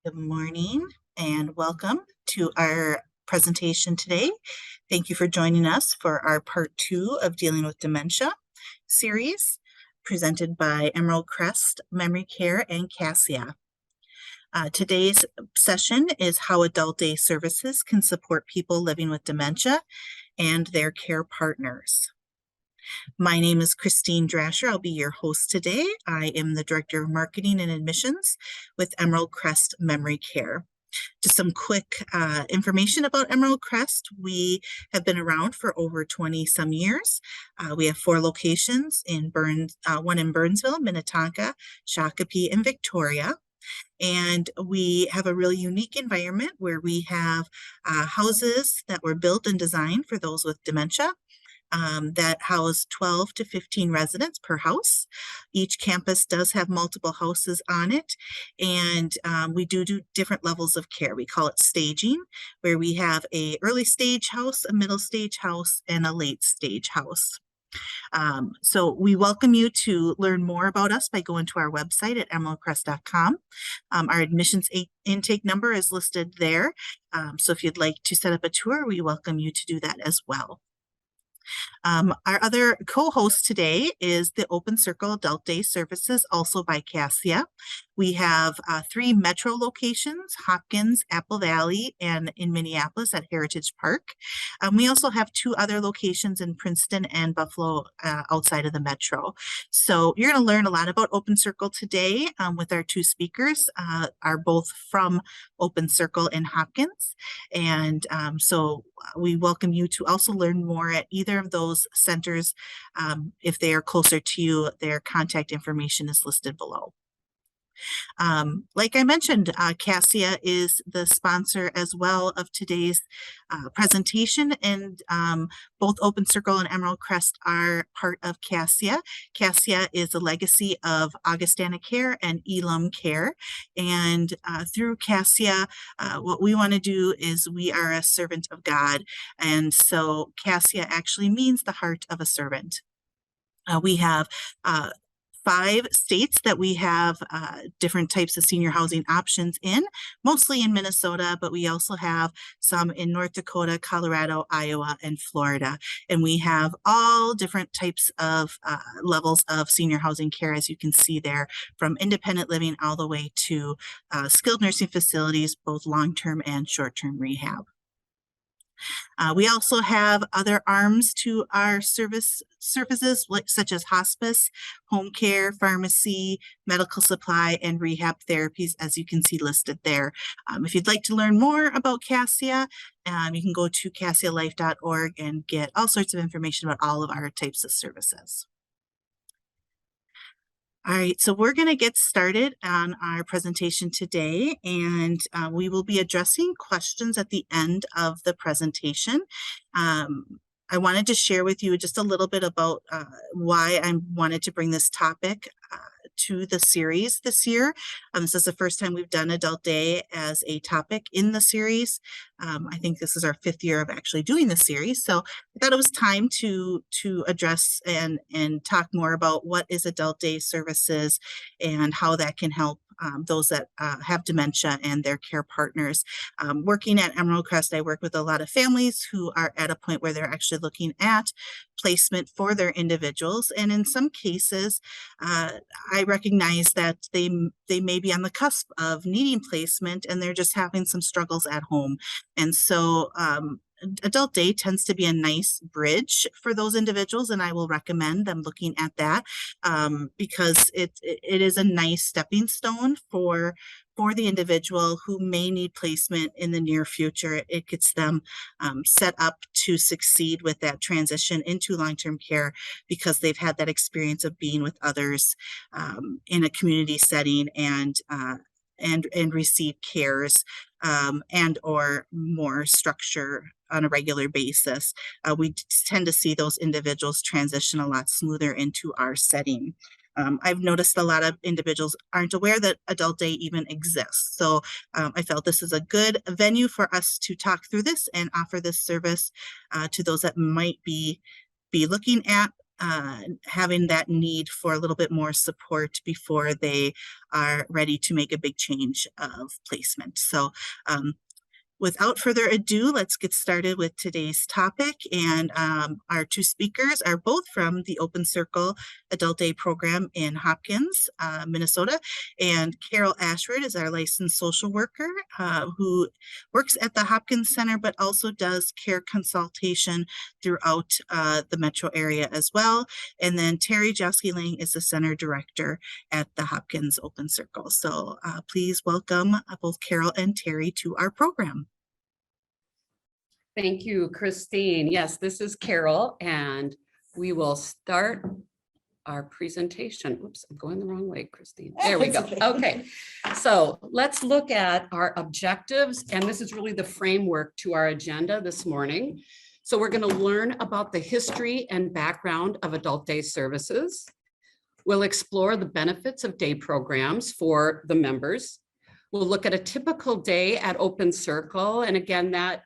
Good morning and welcome to our presentation today. Thank you for joining us for our part 2 of Dealing with Dementia series presented by Emerald Crest Memory Care and Cassia. Today's session is how adult day services can support people living with dementia and their care partners. My name is Christine Drasher. I'll be your host today. I am the Director of Marketing and Admissions with Emerald Crest Memory Care. Just some quick information about Emerald Crest. We have been around for over 20 some years. We have 4 locations in one in Burnsville, Minnetonka, Shakopee, and Victoria. And we have a really unique environment where we have houses that were built and designed for those with dementia. That house 12 to 15 residents per house. Each campus does have multiple houses on it, and we do different levels of care. We call it staging, where we have a early stage house, a middle stage house, and a late stage house. So we welcome you to learn more about us by going to our website at emeraldcrest.com. Our admissions intake number is listed there. So if you'd like to set up a tour, we welcome you to do that as well. Our other co-host today is the Open Circle Adult Day Services, also by Cassia. We have 3 metro locations, Hopkins, Apple Valley, and in Minneapolis at Heritage Park. We also have 2 other locations in Princeton and Buffalo outside of the metro. So you're going to learn a lot about Open Circle today with our 2 speakers, are both from Open Circle in Hopkins. And so we welcome you to also learn more at either of those centers. If they are closer to you, their contact information is listed below. Like I mentioned, Cassia is the sponsor as well of today's presentation, and both Open Circle and Emerald Crest are part of Cassia. Cassia is a legacy of Augustana Care and Elam Care, and through Cassia, what we want to do is we are a servant of God, and so Cassia actually means the heart of a servant. We have 5 states that we have different types of senior housing options in, mostly in Minnesota, but we also have some in North Dakota, Colorado, Iowa, and Florida. And we have all different types of levels of senior housing care, as you can see there, from independent living all the way to skilled nursing facilities, both long-term and short-term rehab. We also have other arms to our services, such as hospice, home care, pharmacy, medical supply, and rehab therapies, as you can see listed there. If you'd like to learn more about Cassia, you can go to cassialife.org and get all sorts of information about all of our types of services. All right, so we're going to get started on our presentation today, and we will be addressing questions at the end of the presentation. I wanted to share with you just a little bit about why I wanted to bring this topic to the series this year. This is the first time we've done Adult Day as a topic in the series. I think this is our 5th year of actually doing the series. So I thought it was time to address and talk more about what is Adult Day services and how that can help those that have dementia and their care partners. Working at Emerald Crest, I work with a lot of families who are at a point where they're actually looking at placement for their individuals. And in some cases, I recognize that they may be on the cusp of needing placement and they're just having some struggles at home. And so Adult Day tends to be a nice bridge for those individuals, and I will recommend them looking at that because it is a nice stepping stone for the individual who may need placement in the near future. It gets them set up to succeed with that transition into long-term care because they've had that experience of being with others in a community setting and receive cares and or more structure on a regular basis. We tend to see those individuals transition a lot smoother into our setting. I've noticed a lot of individuals aren't aware that Adult Day even exists. So I felt this is a good venue for us to talk through this and offer this service to those that might be looking at having that need for a little bit more support before they are ready to make a big change of placement. So without further ado, let's get started with today's topic. And our two speakers are both from the Open Circle Adult Day program in Hopkins, Minnesota. And Carol Ashford is our licensed social worker who works at the Hopkins Center, but also does care consultation throughout the metro area as well. And then Terry Josky-Lang is the center director at the Hopkins Open Circle. So please welcome both Carol and Terry to our program. Thank you, Christine. Yes, this is Carol, and we will start our presentation. Oops, I'm going the wrong way, Christine. There we go. Okay, so let's look at our objectives, and this is really the framework to our agenda this morning. So we're going to learn about the history and background of adult day services. We'll explore the benefits of day programs for the members. We'll look at a typical day at Open Circle. And again, that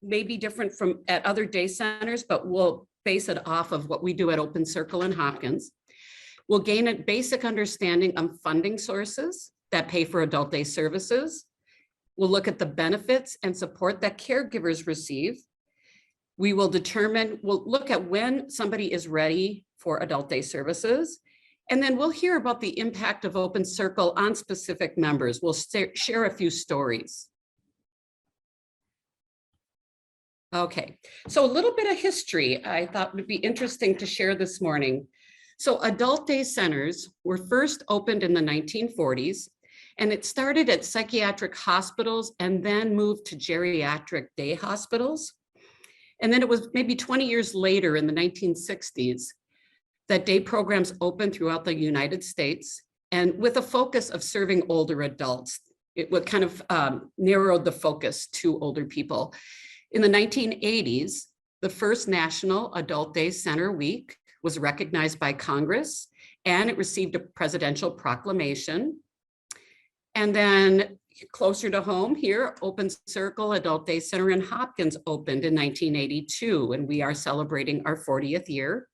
may be different from at other day centers, but we'll base it off of what we do at Open Circle and Hopkins. We'll gain a basic understanding of funding sources that pay for adult day services. We'll look at the benefits and support that caregivers receive. We'll look at when somebody is ready for adult day services. And then we'll hear about the impact of Open Circle on specific members. We'll share a few stories. Okay, so a little bit of history I thought would be interesting to share this morning. So adult day centers were first opened in the 1940s, and it started at psychiatric hospitals and then moved to geriatric day hospitals. And then it was maybe 20 years later in the 1960s that day programs opened throughout the United States, and with a focus of serving older adults. It would kind of narrowed the focus to older people. In the 1980s, the first National Adult Day Center Week was recognized by Congress, and it received a presidential proclamation. And then closer to home here, Open Circle Adult Day Center in Hopkins opened in 1982, and we are celebrating our 40th year.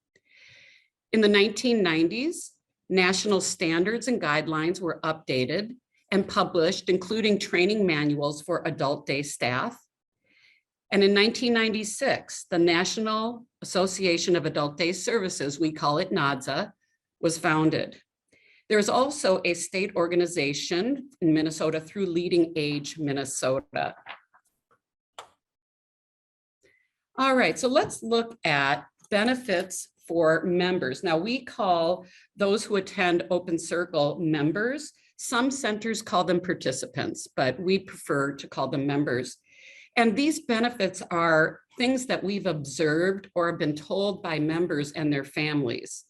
In the 1990s, national standards and guidelines were updated and published, including training manuals for adult day staff. And in 1996, the National Association of Adult Day Services, we call it NADSA, was founded. There's also a state organization in Minnesota through Leading Age Minnesota. All right, so let's look at benefits for members. Now, we call those who attend Open Circle members. Some centers call them participants, but we prefer to call them members. And these benefits are things that we've observed or been told by members and their families.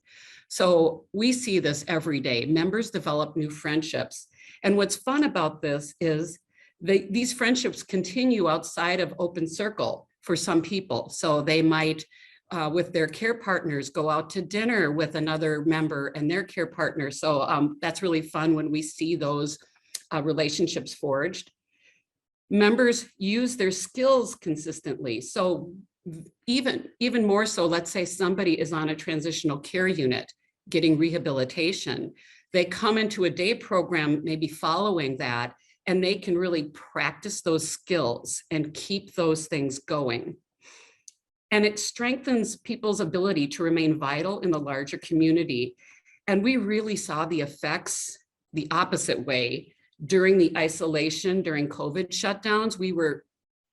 So we see this every day. Members develop new friendships. And what's fun about this is these friendships continue outside of Open Circle for some people. So they might with their care partners, go out to dinner with another member and their care partner. So that's really fun when we see those relationships forged. Members use their skills consistently. So even more so, let's say somebody is on a transitional care unit getting rehabilitation. They come into a day program, maybe following that, and they can really practice those skills and keep those things going. And it strengthens people's ability to remain vital in the larger community. And we really saw the effects the opposite way during the isolation, during COVID shutdowns. We were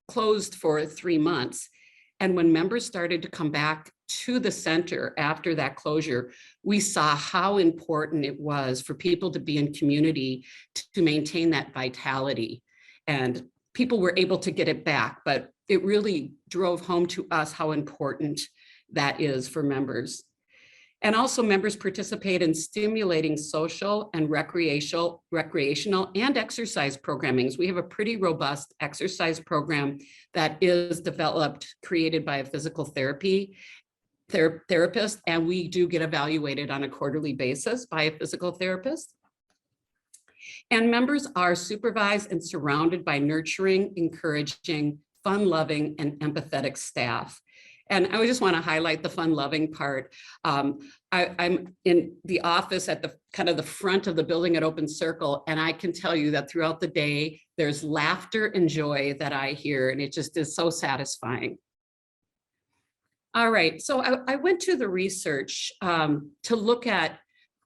closed for 3 months. And when members started to come back to the center after that closure, we saw how important it was for people to be in community to maintain that vitality. And people were able to get it back, but it really drove home to us how important that is for members. And also members participate in stimulating social and recreational and exercise programmings. We have a pretty robust exercise program that is developed, created by a physical therapist, and we do get evaluated on a quarterly basis by a physical therapist. And members are supervised and surrounded by nurturing, encouraging, fun-loving, and empathetic staff. And I just want to highlight the fun-loving part. I'm in the office at the kind of the front of the building at Open Circle, and I can tell you that throughout the day, there's laughter and joy that I hear, and it just is so satisfying. All right, so I went to the research to look at,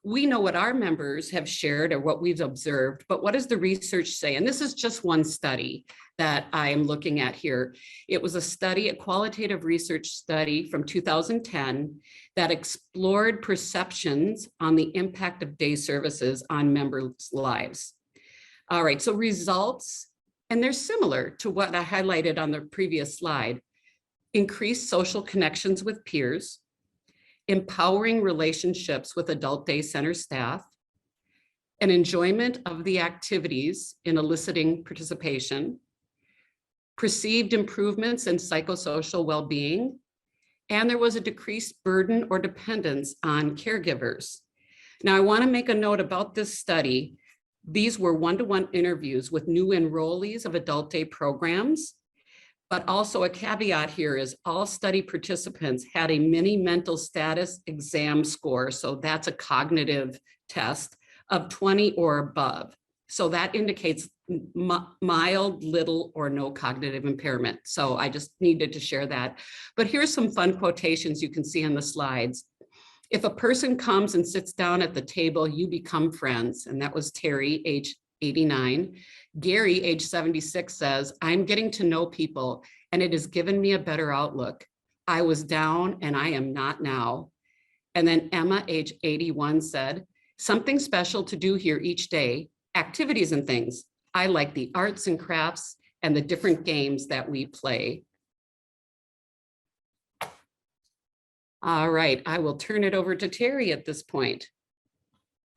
we know what our members have shared or what we've observed, but what does the research say? And this is just one study that I am looking at here. It was a study, a qualitative research study from 2010 that explored perceptions on the impact of day services on members' lives. All right, so results, and they're similar to what I highlighted on the previous slide. Increased social connections with peers, empowering relationships with adult day center staff, an enjoyment of the activities in eliciting participation, perceived improvements in psychosocial well-being, and there was a decreased burden or dependence on caregivers. Now, I want to make a note about this study. These were one-to-one interviews with new enrollees of adult day programs. But also a caveat here is all study participants had a mini mental status exam score. So that's a cognitive test of 20 or above. So that indicates mild, little, or no cognitive impairment. So I just needed to share that. But here's some fun quotations you can see on the slides. If a person comes and sits down at the table, you become friends. And that was Terry, age 89. Gary, age 76, says, I'm getting to know people and it has given me a better outlook. I was down and I am not now. And then Emma, age 81, said, something special to do here each day, activities and things. I like the arts and crafts and the different games that we play. All right, I will turn it over to Terry at this point.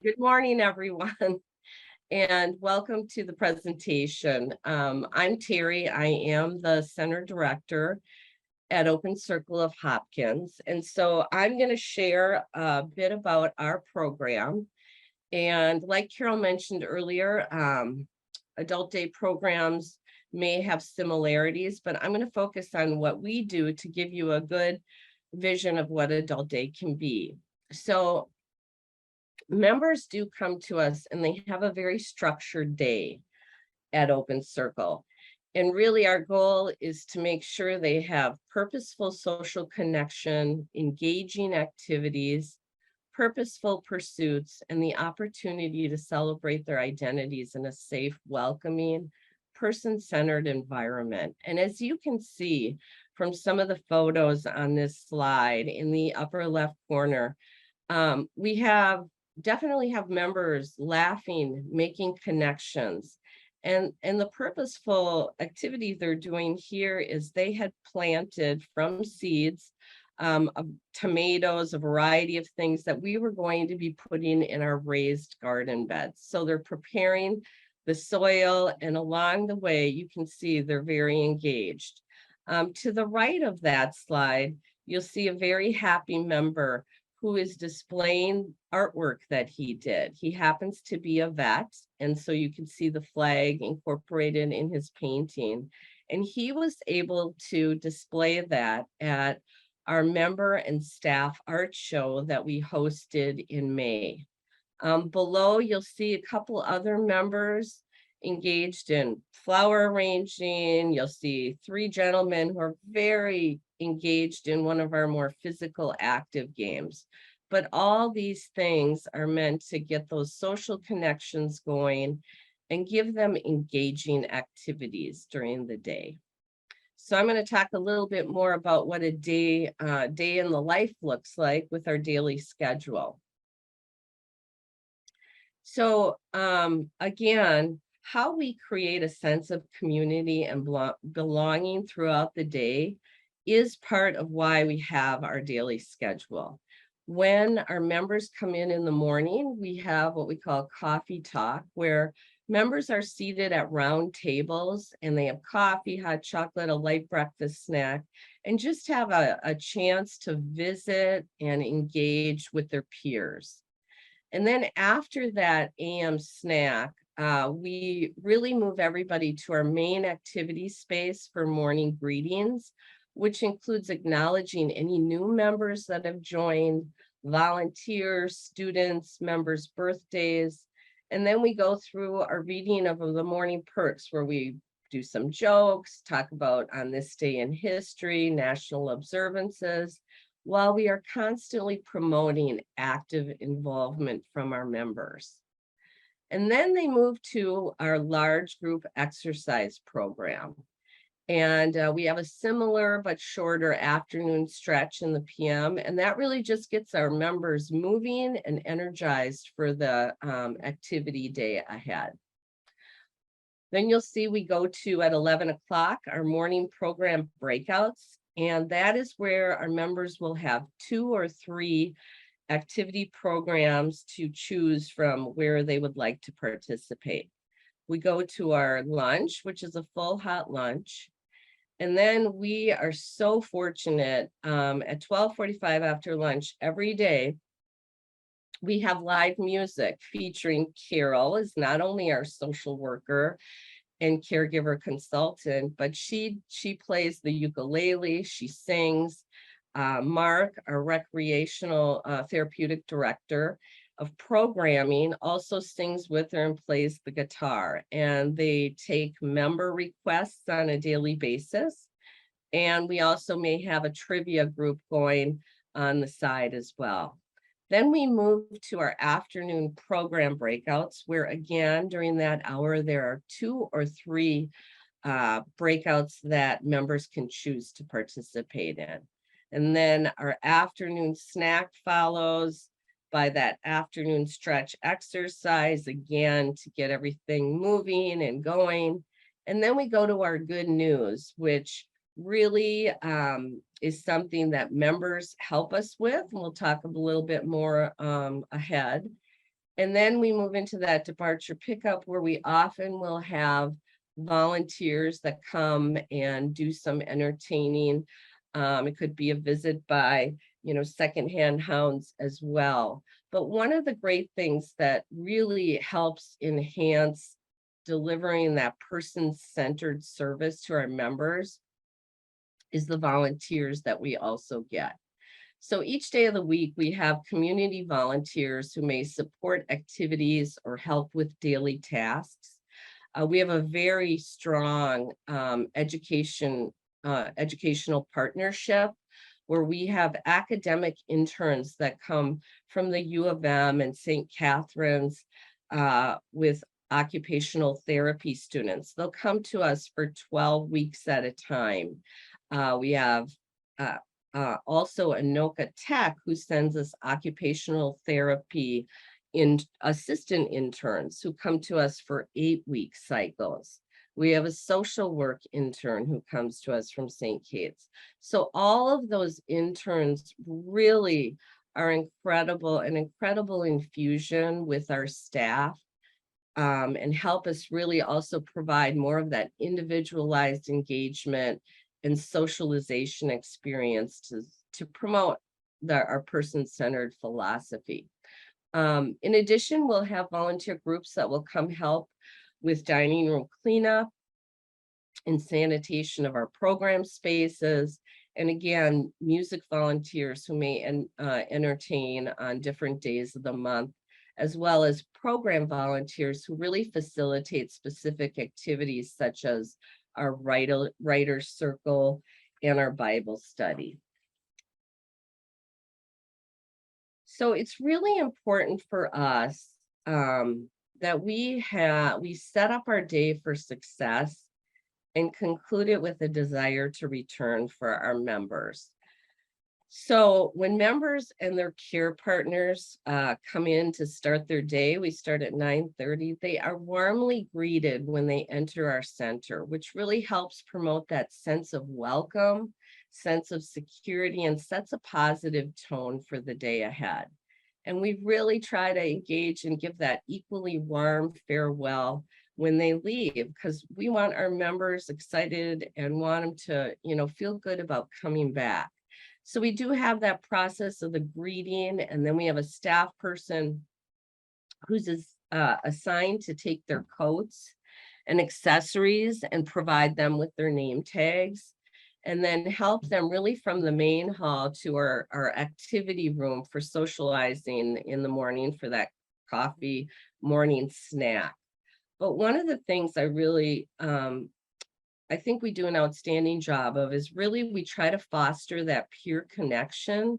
Good morning, everyone, and welcome to the presentation. I'm Terry. I am the Center Director at Open Circle of Hopkins. And so I'm going to share a bit about our program. And like Carol mentioned earlier, adult day programs may have similarities, but I'm going to focus on what we do to give you a good vision of what adult day can be. So members do come to us and they have a very structured day at Open Circle. And really our goal is to make sure they have purposeful social connection, engaging activities, purposeful pursuits, and the opportunity to celebrate their identities in a safe, welcoming, person-centered environment. And as you can see from some of the photos on this slide in the upper left corner, we definitely have members laughing, making connections. And the purposeful activity they're doing here is they had planted from seeds of tomatoes, a variety of things that we were going to be putting in our raised garden beds. So they're preparing the soil, and along the way, you can see they're very engaged. To the right of that slide, you'll see a very happy member who is displaying artwork that he did. He happens to be a vet, and so you can see the flag incorporated in his painting. And he was able to display that at our member and staff art show that we hosted in May. Below, you'll see a couple other members engaged in flower arranging. You'll see 3 gentlemen who are very engaged in one of our more physical active games. But all these things are meant to get those social connections going and give them engaging activities during the day. So I'm going to talk a little bit more about what a day in the life looks like with our daily schedule. So again, how we create a sense of community and belonging throughout the day is part of why we have our daily schedule. When our members come in the morning, we have what we call coffee talk, where members are seated at round tables and they have coffee, hot chocolate, a light breakfast snack, and just have a chance to visit and engage with their peers. And then after that AM snack, we really move everybody to our main activity space for morning greetings, which includes acknowledging any new members that have joined, volunteers, students, members' birthdays. And then we go through our reading of the morning perks, where we do some jokes, talk about on this day in history, national observances, while we are constantly promoting active involvement from our members. And then they move to our large group exercise program. And we have a similar but shorter afternoon stretch in the PM. And that really just gets our members moving and energized for the activity day ahead. Then you'll see we go to at 11 o'clock, our morning program breakouts. And that is where our members will have 2 or 3 activity programs to choose from where they would like to participate. We go to our lunch, which is a full hot lunch. And then we are so fortunate at 12:45 after lunch every day, we have live music featuring Carol, is not only our social worker and caregiver consultant, but she plays the ukulele, she sings. Mark, our recreational therapeutic director of programming, also sings with her and plays the guitar. And they take member requests on a daily basis. And we also may have a trivia group going on the side as well. Then we move to our afternoon program breakouts, where again, during that hour, there are 2 or 3 breakouts that members can choose to participate in. And then our afternoon snack follows by that afternoon stretch exercise, again, to get everything moving and going. And then we go to our good news, which really is something that members help us with. And we'll talk a little bit more ahead. And then we move into that departure pickup, where we often will have volunteers that come and do some entertaining. It could be a visit by, secondhand hounds as well. But one of the great things that really helps enhance delivering that person-centered service to our members is the volunteers that we also get. So each day of the week, we have community volunteers who may support activities or help with daily tasks. We have a very strong educational partnership, where we have academic interns that come from the U of M and St. Catherine's with occupational therapy students. They'll come to us for 12 weeks at a time. We have also Anoka Tech, who sends us occupational therapy assistant interns who come to us for 8-week cycles. We have a social work intern who comes to us from St. Kate's. So all of those interns really are an incredible infusion with our staff, and help us really also provide more of that individualized engagement and socialization experience to promote our person-centered philosophy. In addition, we'll have volunteer groups that will come help with dining room cleanup and sanitation of our program spaces. And again, music volunteers who may entertain on different days of the month, as well as program volunteers who really facilitate specific activities such as our writer's circle and our Bible study. So it's really important for us that we set up our day for success and conclude it with a desire to return for our members. So when members and their care partners come in to start their day, we start at 9:30, they are warmly greeted when they enter our center, which really helps promote that sense of welcome, sense of security, and sets a positive tone for the day ahead. And we really try to engage and give that equally warm farewell when they leave, because we want our members excited and want them to, feel good about coming back. So we do have that process of the greeting, and then we have a staff person who's assigned to take their coats and accessories and provide them with their name tags. and then help them really from the main hall to our activity room for socializing in the morning for that coffee morning snack. But one of the things I really, I think we do an outstanding job of is really we try to foster that peer connection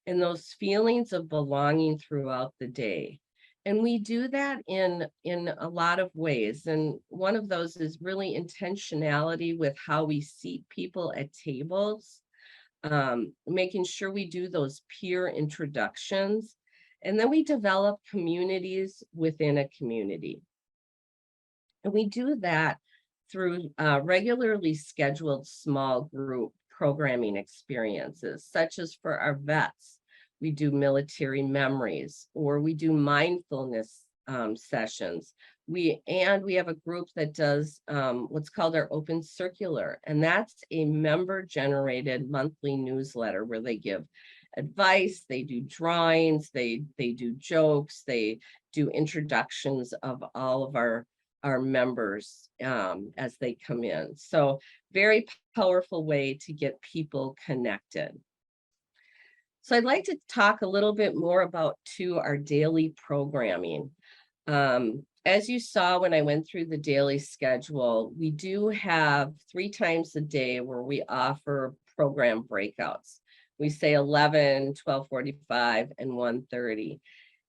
and those feelings of belonging throughout the day. And we do that in a lot of ways. And one of those is really intentionality with how we seat people at tables, making sure we do those peer introductions. And then we develop communities within a community. And we do that through regularly scheduled small group programming experiences, such as for our vets. We do military memories, or we do mindfulness sessions. We have a group that does what's called our Open Circular, and that's a member-generated monthly newsletter where they give advice, they do drawings, they do jokes, they do introductions of all of our members as they come in. So very powerful way to get people connected. So I'd like to talk a little bit more about our daily programming. As you saw when I went through the daily schedule, we do have 3 times a day where we offer program breakouts. We say 11, 12:45, and 1:30.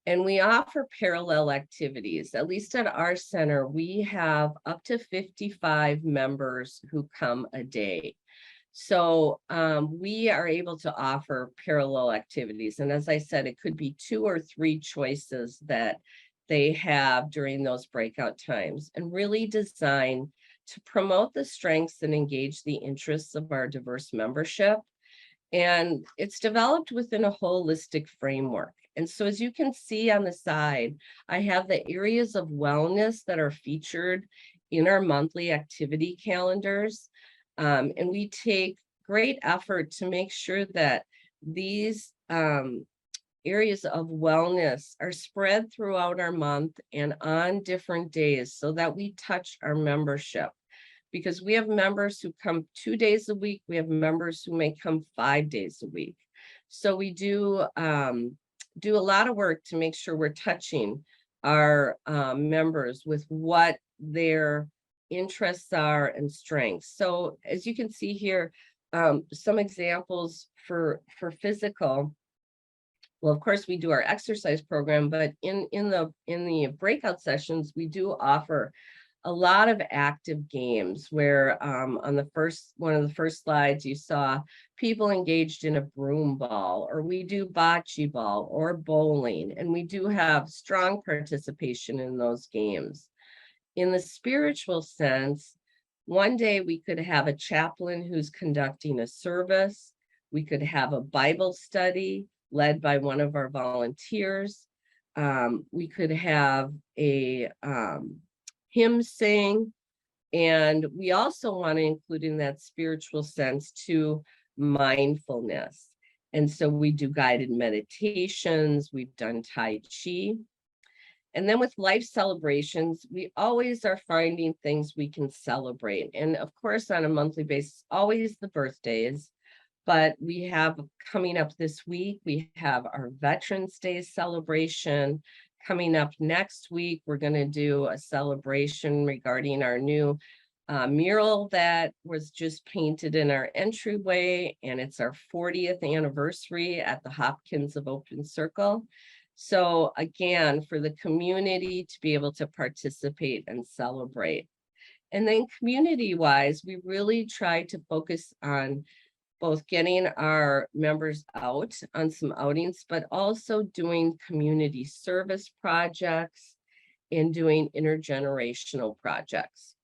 And we offer parallel activities. At least at our center, we have up to 55 members who come a day. So we are able to offer parallel activities. And as I said, it could be 2 or 3 choices that they have during those breakout times, and really designed to promote the strengths and engage the interests of our diverse membership. And it's developed within a holistic framework. And so as you can see on the side, I have the areas of wellness that are featured in our monthly activity calendars. And we take great effort to make sure that these areas of wellness are spread throughout our month and on different days so that we touch our membership. Because we have members who come 2 days a week, we have members who may come 5 days a week. So we do a lot of work to make sure we're touching our members with what their interests are and strengths. So as you can see here, some examples for physical. Well, of course, we do our exercise program, but in the breakout sessions, we do offer a lot of active games where on one of the first slides, you saw people engaged in a broom ball, or we do bocce ball or bowling, and we do have strong participation in those games. In the spiritual sense, one day we could have a chaplain who's conducting a service. We could have a Bible study led by one of our volunteers. We could have a hymn sing, and we also want to include in that spiritual sense to mindfulness. And so we do guided meditations, we've done Tai Chi. And then with life celebrations, we always are finding things we can celebrate. And of course, on a monthly basis, always the birthdays. But we have coming up this week, we have our Veterans Day celebration. Coming up next week, we're going to do a celebration regarding our new mural that was just painted in our entryway, and it's our 40th anniversary at the Hopkins of Open Circle. So again, for the community to be able to participate and celebrate. And then community-wise, we really try to focus on both getting our members out on some outings, but also doing community service projects and doing intergenerational projects.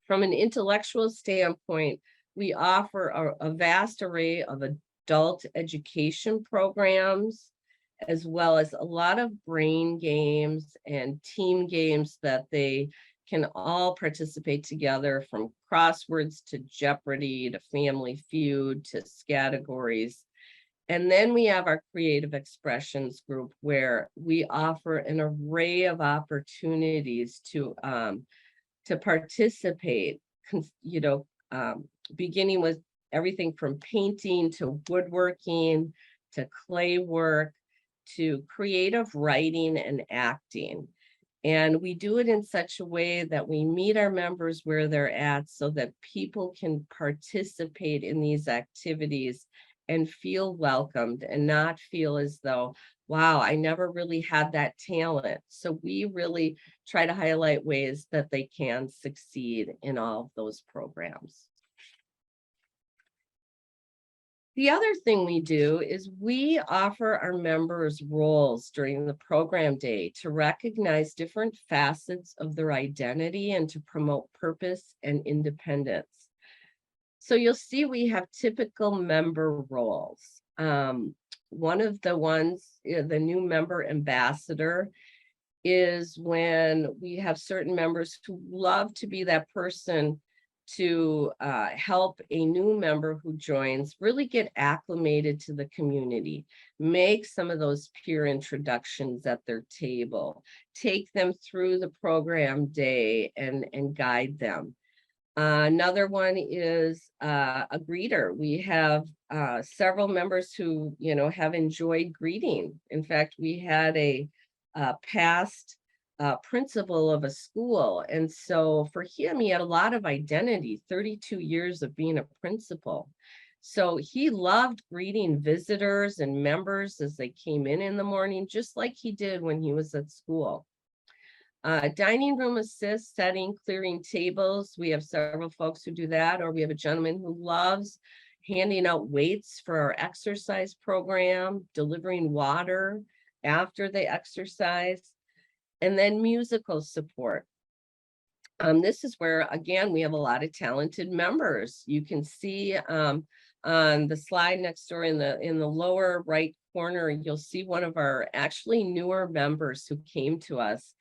From an intellectual standpoint, we offer a vast array of adult education programs, as well as a lot of brain games and team games that they can all participate together, from crosswords to Jeopardy to Family Feud to Scattergories. And then we have our creative expressions group, where we offer an array of opportunities to participate, beginning with everything from painting to woodworking to clay work to creative writing and acting. And we do it in such a way that we meet our members where they're at so that people can participate in these activities and feel welcomed and not feel as though, wow, I never really had that talent. So we really try to highlight ways that they can succeed in all of those programs. The other thing we do is we offer our members roles during the program day to recognize different facets of their identity and to promote purpose and independence. So you'll see we have typical member roles. One of the ones, the new member ambassador, is when we have certain members who love to be that person to help a new member who joins really get acclimated to the community, make some of those peer introductions at their table, take them through the program day and guide them. Another one is a greeter. We have several members who, have enjoyed greeting. In fact, we had a past principal of a school. And so for him, he had a lot of identity, 32 years of being a principal. So he loved greeting visitors and members as they came in the morning, just like he did when he was at school. Dining room assist, setting, clearing tables. We have several folks who do that, or we have a gentleman who loves handing out weights for our exercise program, delivering water after they exercise, and then musical support. This is where, again, we have a lot of talented members. You can see on the slide next door in the lower right corner, you'll see one of our actually newer members who came to us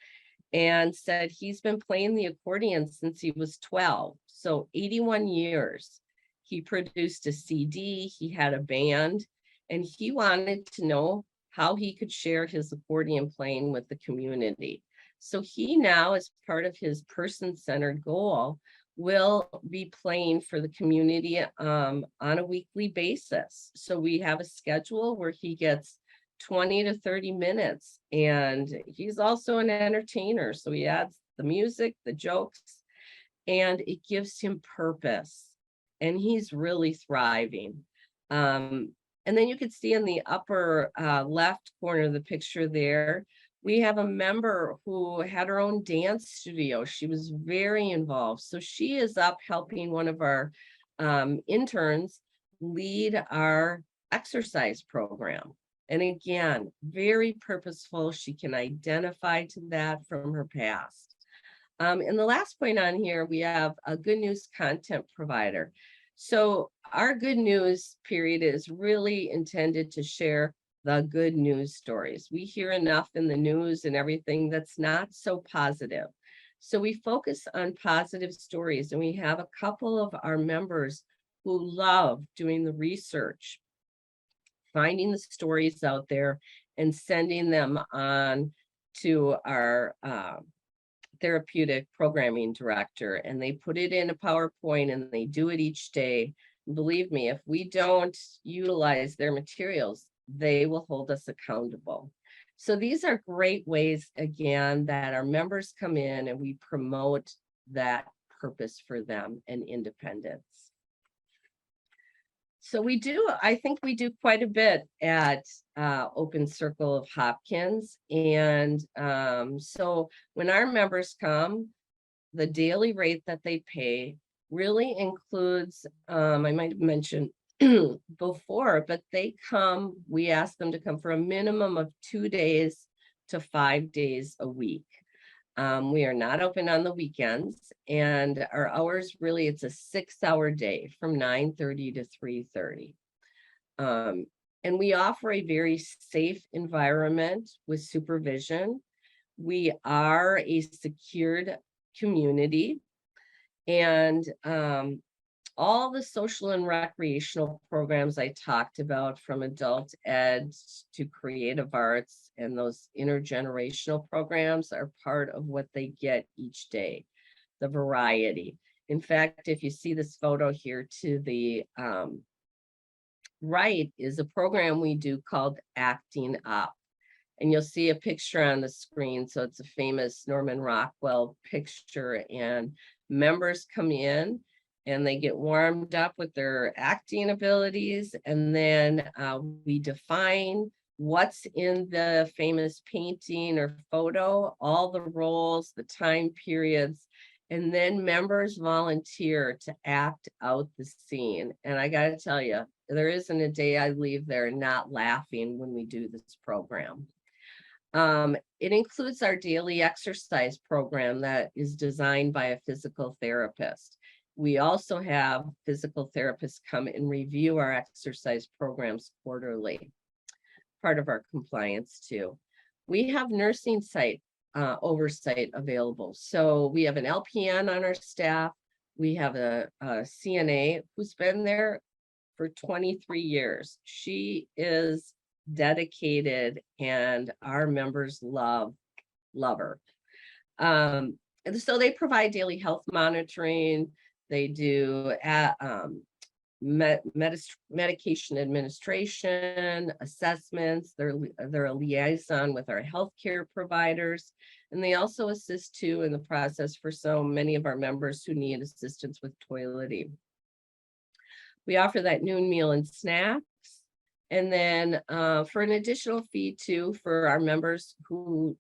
and said he's been playing the accordion since he was 12. So 81 years. He produced a CD, he had a band, and he wanted to know how he could share his accordion playing with the community. So he now, as part of his person-centered goal, will be playing for the community on a weekly basis. So we have a schedule where he gets 20 to 30 minutes. And he's also an entertainer. So he adds the music, the jokes, and it gives him purpose. And he's really thriving. And then you can see in the upper left corner of the picture there, we have a member who had her own dance studio. She was very involved. So she is up helping one of our interns lead our exercise program. And again, very purposeful. She can identify to that from her past. And the last point on here, we have a good news content provider. So our good news period is really intended to share the good news stories. We hear enough in the news and everything that's not so positive. So we focus on positive stories, and we have a couple of our members who love doing the research, finding the stories out there and sending them on to our therapeutic programming director, and they put it in a PowerPoint and they do it each day. Believe me, if we don't utilize their materials, they will hold us accountable. So these are great ways, again, that our members come in and we promote that purpose for them and independence. So I think we do quite a bit at Open Circle of Hopkins. And so when our members come, the daily rate that they pay really includes, I might have mentioned before, but we ask them to come for a minimum of 2 days to 5 days a week. We are not open on the weekends, and our hours, really, it's a 6-hour day from 9:30 to 3:30. And we offer a very safe environment with supervision. We are a secured community, and all the social and recreational programs I talked about, from adult ed to creative arts and those intergenerational programs, are part of what they get each day, the variety. In fact, if you see this photo here to the right is a program we do called Acting Up. And you'll see a picture on the screen. So it's a famous Norman Rockwell picture, and members come in and they get warmed up with their acting abilities. And then we define what's in the famous painting or photo, all the roles, the time periods, and then members volunteer to act out the scene. And I got to tell you, there isn't a day I leave there not laughing when we do this program. It includes our daily exercise program that is designed by a physical therapist. We also have physical therapists come and review our exercise programs quarterly, part of our compliance too. We have nursing site oversight available. So we have an LPN on our staff. We have a CNA who's been there for 23 years. She is dedicated and our members love her. And so they provide daily health monitoring. They do medication administration, assessments. They're a liaison with our healthcare providers. And they also assist too in the process for so many of our members who need assistance with toileting. We offer that noon meal and snacks. And then for an additional fee too, for our members who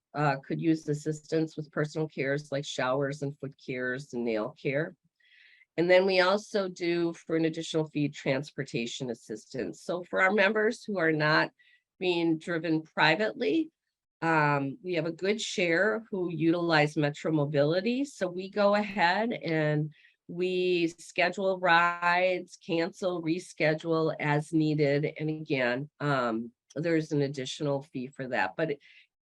could use assistance with personal cares like showers and foot cares and nail care. And then we also do, for an additional fee, transportation assistance. So for our members who are not being driven privately, we have a good share who utilize Metro Mobility. So we go ahead and we schedule rides, cancel, reschedule as needed. And again, there's an additional fee for that, but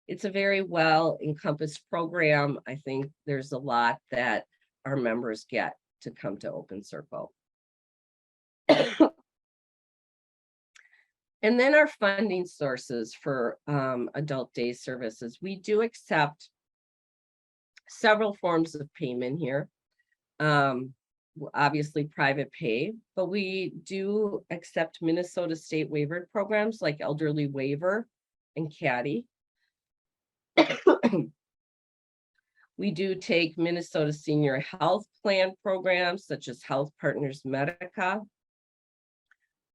it's a very well encompassed program. I think there's a lot that our members get to come to Open Circle. And then our funding sources for adult day services. We do accept several forms of payment here. Obviously private pay, but we do accept Minnesota state waiver programs like Elderly Waiver and CADI. We do take Minnesota Senior Health Plan programs such as Health Partners Medica.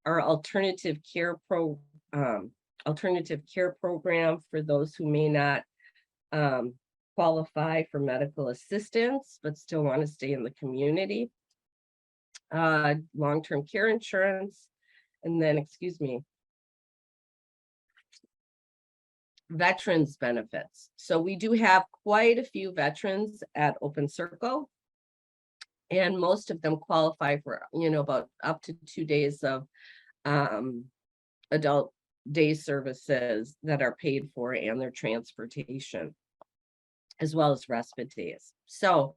Our alternative care program for those who may not qualify for medical assistance but still want to stay in the community. Long-term care insurance, and then, veterans benefits. So we do have quite a few veterans at Open Circle, and most of them qualify for, about up to 2 days of adult day services that are paid for, and their transportation, as well as respite days. So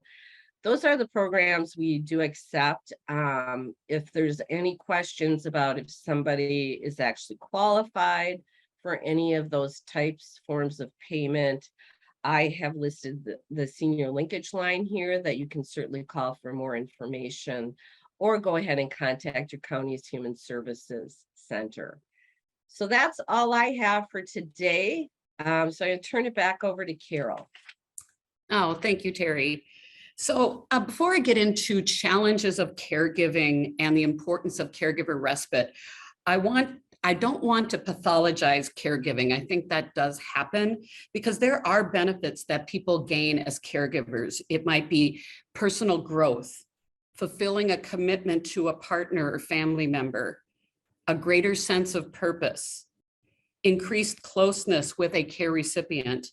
those are the programs we do accept. If there's any questions about if somebody is actually qualified for any of those forms of payment, I have listed the senior linkage line here that you can certainly call for more information, or go ahead and contact your county's Human Services Center. So that's all I have for today. So I'm going to turn it back over to Carol. Oh, thank you, Terry. So before I get into challenges of caregiving and the importance of caregiver respite, I don't want to pathologize caregiving. I think that does happen because there are benefits that people gain as caregivers. It might be personal growth, fulfilling a commitment to a partner or family member, a greater sense of purpose, increased closeness with a care recipient,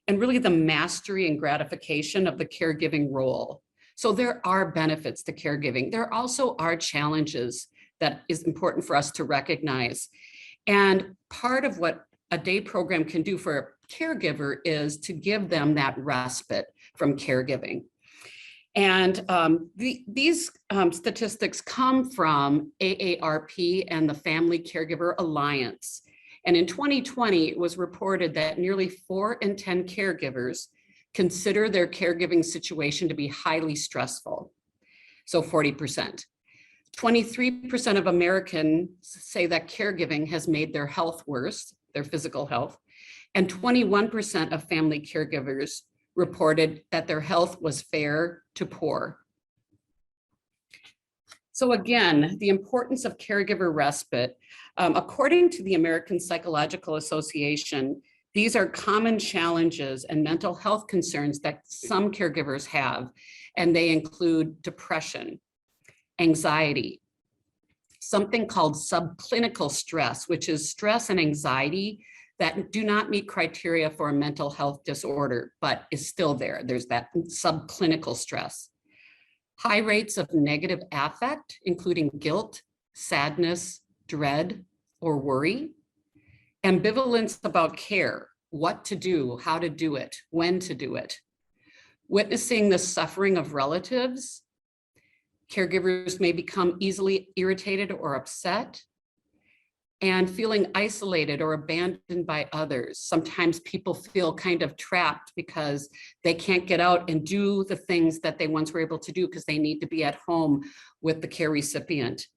and really the mastery and gratification of the caregiving role. So there are benefits to caregiving. There also are challenges that is important for us to recognize. And part of what a day program can do for a caregiver is to give them that respite from caregiving. And these statistics come from AARP and the Family Caregiver Alliance. And in 2020, it was reported that nearly 4 in 10 caregivers consider their caregiving situation to be highly stressful. so 40%. 23% of Americans say that caregiving has made their health worse, their physical health, and 21% of family caregivers reported that their health was fair to poor. So again, the importance of caregiver respite. According to the American Psychological Association, these are common challenges and mental health concerns that some caregivers have, and they include depression, anxiety, something called subclinical stress, which is stress and anxiety that do not meet criteria for a mental health disorder, but is still there. There's that subclinical stress. High rates of negative affect, including guilt, sadness, dread, or worry. Ambivalence about care, what to do, how to do it, when to do it. Witnessing the suffering of relatives. Caregivers may become easily irritated or upset, and feeling isolated or abandoned by others. Sometimes people feel kind of trapped because they can't get out and do the things that they once were able to do because they need to be at home with the care recipient.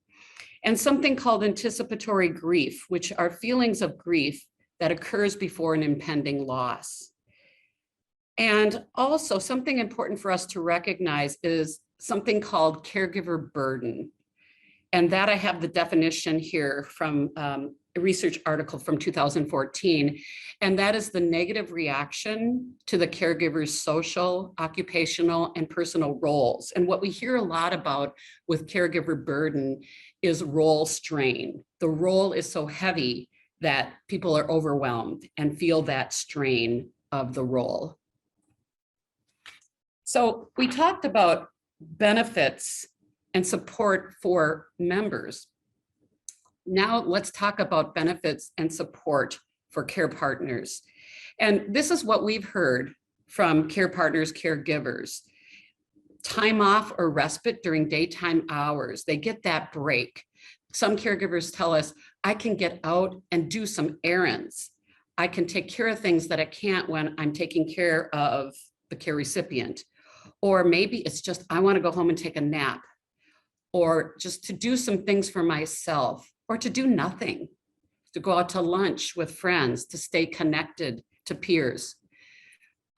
And something called anticipatory grief, which are feelings of grief that occurs before an impending loss. And also something important for us to recognize is something called caregiver burden. And that I have the definition here from a research article from 2014. And that is the negative reaction to the caregiver's social, occupational, and personal roles. And what we hear a lot about with caregiver burden is role strain. The role is so heavy that people are overwhelmed and feel that strain of the role. So we talked about benefits and support for members. Now let's talk about benefits and support for care partners. And this is what we've heard from care partners, caregivers. Time off or respite during daytime hours. They get that break. Some caregivers tell us, I can get out and do some errands. I can take care of things that I can't when I'm taking care of the care recipient. Or maybe it's just, I want to go home and take a nap, or just to do some things for myself, or to do nothing, to go out to lunch with friends, to stay connected to peers.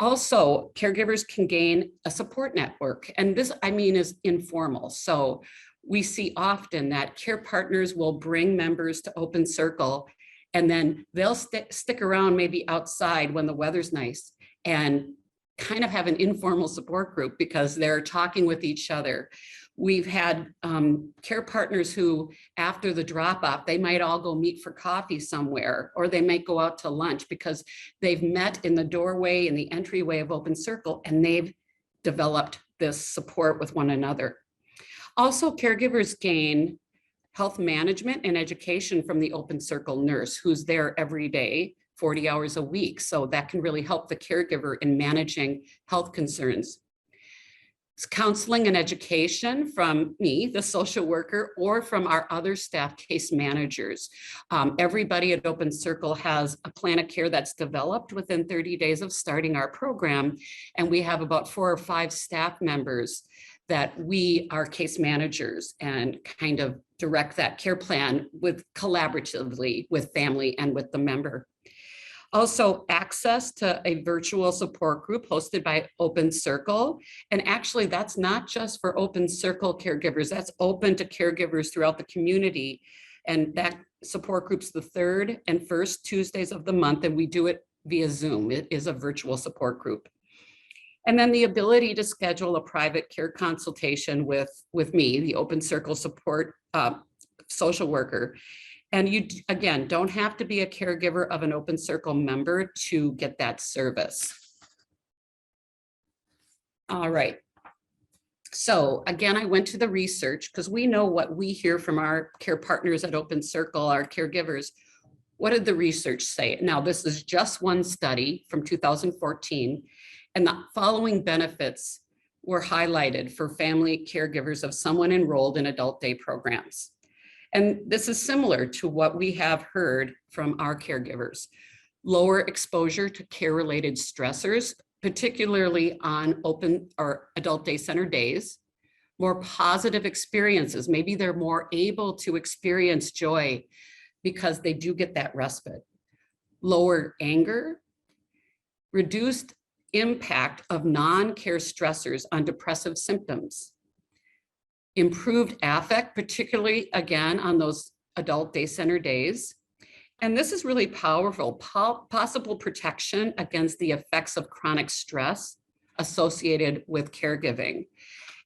Also, caregivers can gain a support network. And this, I mean, is informal. So we see often that care partners will bring members to Open Circle, and then they'll stick around maybe outside when the weather's nice and kind of have an informal support group because they're talking with each other. We've had care partners who, after the drop-off, they might all go meet for coffee somewhere, or they might go out to lunch because they've met in the doorway, in the entryway of Open Circle, and they've developed this support with one another. Also, caregivers gain health management and education from the Open Circle nurse who's there every day, 40 hours a week. So that can really help the caregiver in managing health concerns. Counseling and education from me, the social worker, or from our other staff case managers. Everybody at Open Circle has a plan of care that's developed within 30 days of starting our program. And we have about 4 or 5 staff members that we are case managers and kind of direct that care plan with collaboratively with family and with the member. Also, access to a virtual support group hosted by Open Circle. And actually, that's not just for Open Circle caregivers, that's open to caregivers throughout the community. And that support group's the 3rd and 1st Tuesdays of the month, and we do it via Zoom. It is a virtual support group. And then the ability to schedule a private care consultation with me, the Open Circle support social worker. And you, again, don't have to be a caregiver of an Open Circle member to get that service. All right. So again, I went to the research because we know what we hear from our care partners at Open Circle, our caregivers. What did the research say? Now, this is just one study from 2014, and the following benefits were highlighted for family caregivers of someone enrolled in adult day programs. And this is similar to what we have heard from our caregivers. Lower exposure to care-related stressors, particularly on open or adult day center days. more positive experiences. Maybe they're more able to experience joy because they do get that respite. Lower anger, reduced impact of non-care stressors on depressive symptoms, improved affect, particularly again on those adult day center days. And this is really powerful, possible protection against the effects of chronic stress associated with caregiving.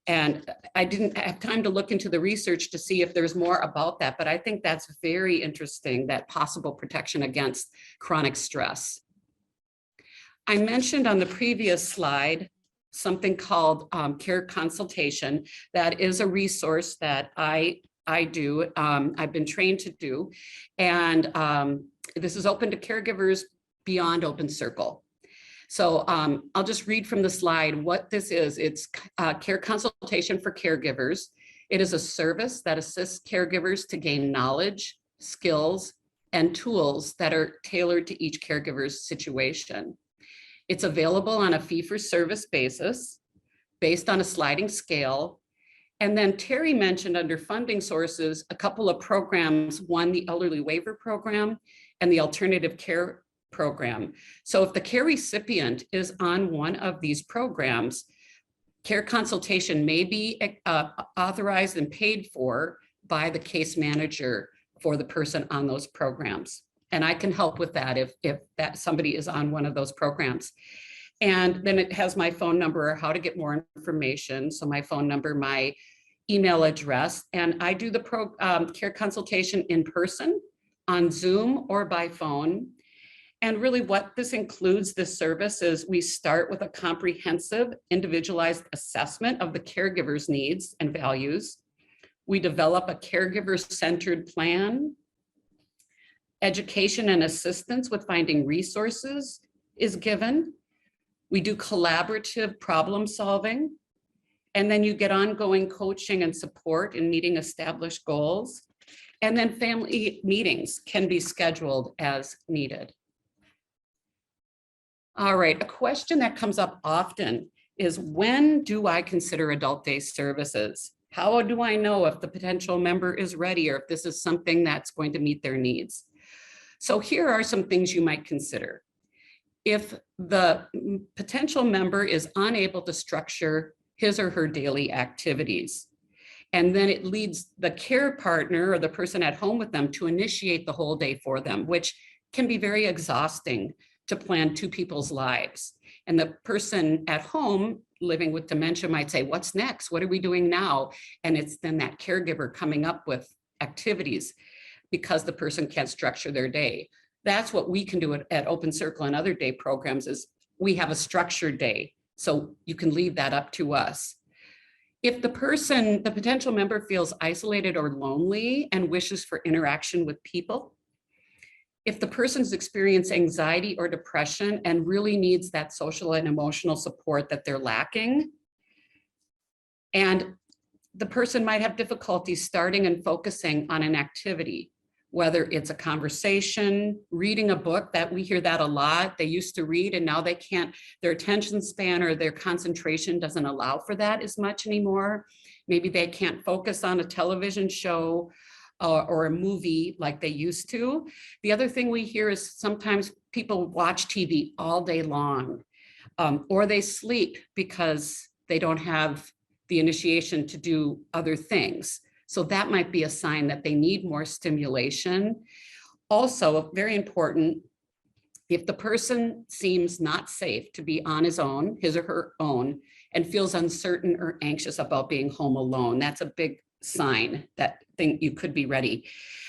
And I didn't have time to look into the research to see if there's more about that, but I think that's very interesting, that possible protection against chronic stress. I mentioned on the previous slide something called care consultation. That is a resource that I do, I've been trained to do. And this is open to caregivers beyond Open Circle. So I'll just read from the slide what this is. It's care consultation for caregivers. It is a service that assists caregivers to gain knowledge, skills, and tools that are tailored to each caregiver's situation. It's available on a fee-for-service basis based on a sliding scale. And then Terry mentioned under funding sources, a couple of programs, one, the Elderly Waiver Program and the Alternative Care Program. So if the care recipient is on one of these programs, care consultation may be authorized and paid for by the case manager for the person on those programs. And I can help with that if that somebody is on one of those programs. And then it has my phone number, how to get more information. So my phone number, my email address, and I do the care consultation in person, on Zoom, or by phone. And really what this includes, this service, is we start with a comprehensive individualized assessment of the caregiver's needs and values. We develop a caregiver-centered plan. Education and assistance with finding resources is given. We do collaborative problem solving. And then you get ongoing coaching and support in meeting established goals. And then family meetings can be scheduled as needed. All right, a question that comes up often is, when do I consider adult day services? How do I know if the potential member is ready or if this is something that's going to meet their needs? So here are some things you might consider. If the potential member is unable to structure his or her daily activities, and then it leads the care partner or the person at home with them to initiate the whole day for them, which can be very exhausting to plan two people's lives. And the person at home living with dementia might say, what's next? What are we doing now? And it's then that caregiver coming up with activities because the person can't structure their day. That's what we can do at Open Circle and other day programs, is we have a structured day. So you can leave that up to us. If the potential member feels isolated or lonely and wishes for interaction with people, if the person's experiencing anxiety or depression and really needs that social and emotional support that they're lacking, and the person might have difficulty starting and focusing on an activity, whether it's a conversation, reading a book, that we hear that a lot. They used to read and now they can't, their attention span or their concentration doesn't allow for that as much anymore. Maybe they can't focus on a television show or a movie like they used to. The other thing we hear is sometimes people watch TV all day long, or they sleep because they don't have the initiation to do other things. So that might be a sign that they need more stimulation. Also, very important, if the person seems not safe to be on his own, his or her own, and feels uncertain or anxious about being home alone, that's a big sign that you could be ready.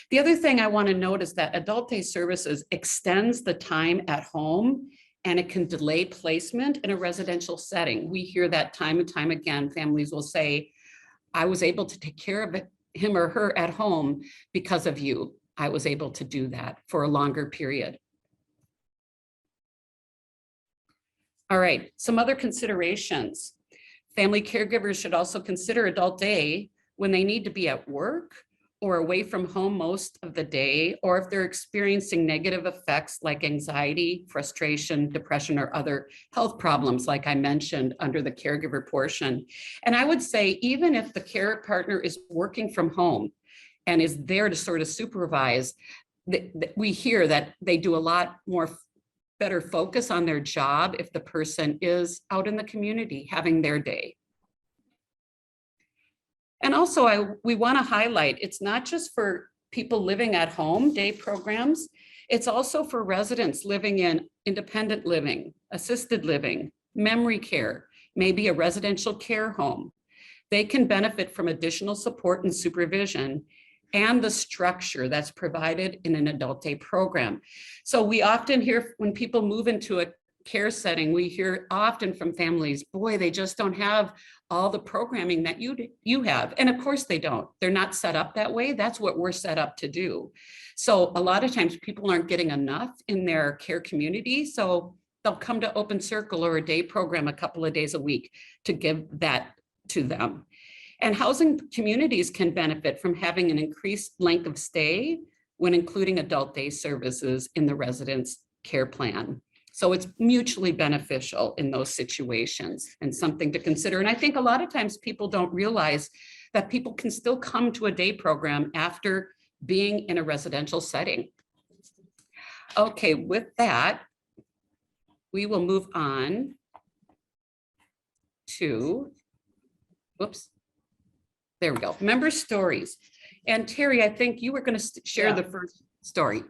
The other thing I want to note is that adult day services extends the time at home, and it can delay placement in a residential setting. We hear that time and time again. Families will say, I was able to take care of him or her at home because of you. I was able to do that for a longer period. All right, some other considerations. Family caregivers should also consider adult day when they need to be at work or away from home most of the day, or if they're experiencing negative effects like anxiety, frustration, depression, or other health problems, like I mentioned under the caregiver portion. And I would say, even if the care partner is working from home and is there to sort of supervise, we hear that they do a lot more better focus on their job if the person is out in the community having their day. And also, we want to highlight, it's not just for people living at home, day programs, it's also for residents living in independent living, assisted living, memory care, maybe a residential care home. They can benefit from additional support and supervision and the structure that's provided in an adult day program. So we often hear when people move into a care setting, we hear often from families, boy, they just don't have all the programming that you have. And of course they don't. They're not set up that way. That's what we're set up to do. So a lot of times people aren't getting enough in their care community. So they'll come to Open Circle or a day program a couple of days a week to give that to them. And housing communities can benefit from having an increased length of stay when including adult day services in the resident's care plan. So it's mutually beneficial in those situations and something to consider. And I think a lot of times people don't realize that people can still come to a day program after being in a residential setting. Okay, with that, we will move on to, whoops, there we go, member stories. And Terry, I think you were going to share the first story.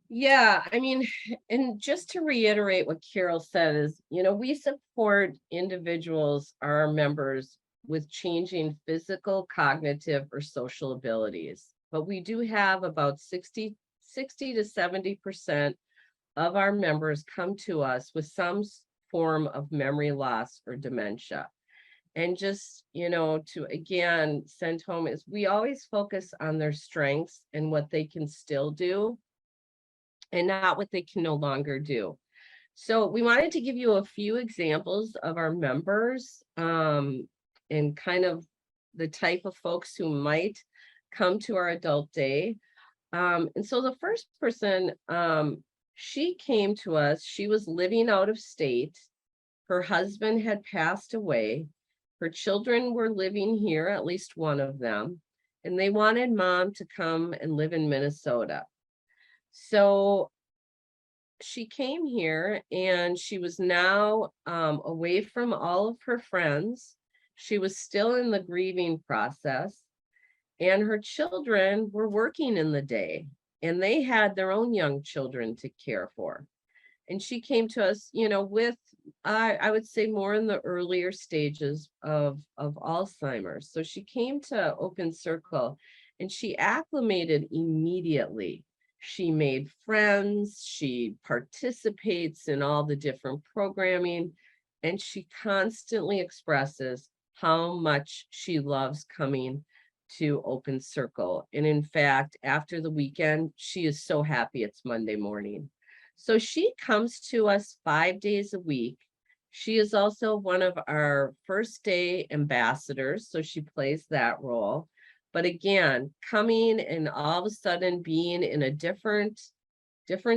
Yeah, I mean, and just to reiterate what Carol said is, we support individuals, our members, with changing physical, cognitive, or social abilities. But we do have about 60 to 70% of our members come to us with some form of memory loss or dementia. And just, to again send home is we always focus on their strengths and what they can still do, and not what they can no longer do. So we wanted to give you a few examples of our members, and kind of the type of folks who might come to our adult day. And so the first person, she came to us, she was living out of state. Her husband had passed away. Her children were living here, at least one of them, and they wanted mom to come and live in Minnesota. So she came here, and she was now away from all of her friends. She was still in the grieving process, and her children were working in the day, and they had their own young children to care for. And she came to us, with, I would say, more in the earlier stages of Alzheimer's. So she came to Open Circle, and she acclimated immediately. She made friends, she participates in all the different programming, and she constantly expresses how much she loves coming to Open Circle. And in fact, after the weekend, she is so happy it's Monday morning. So she comes to us 5 days a week. She is also one of our first day ambassadors, so she plays that role. But again, coming and all of a sudden being in a different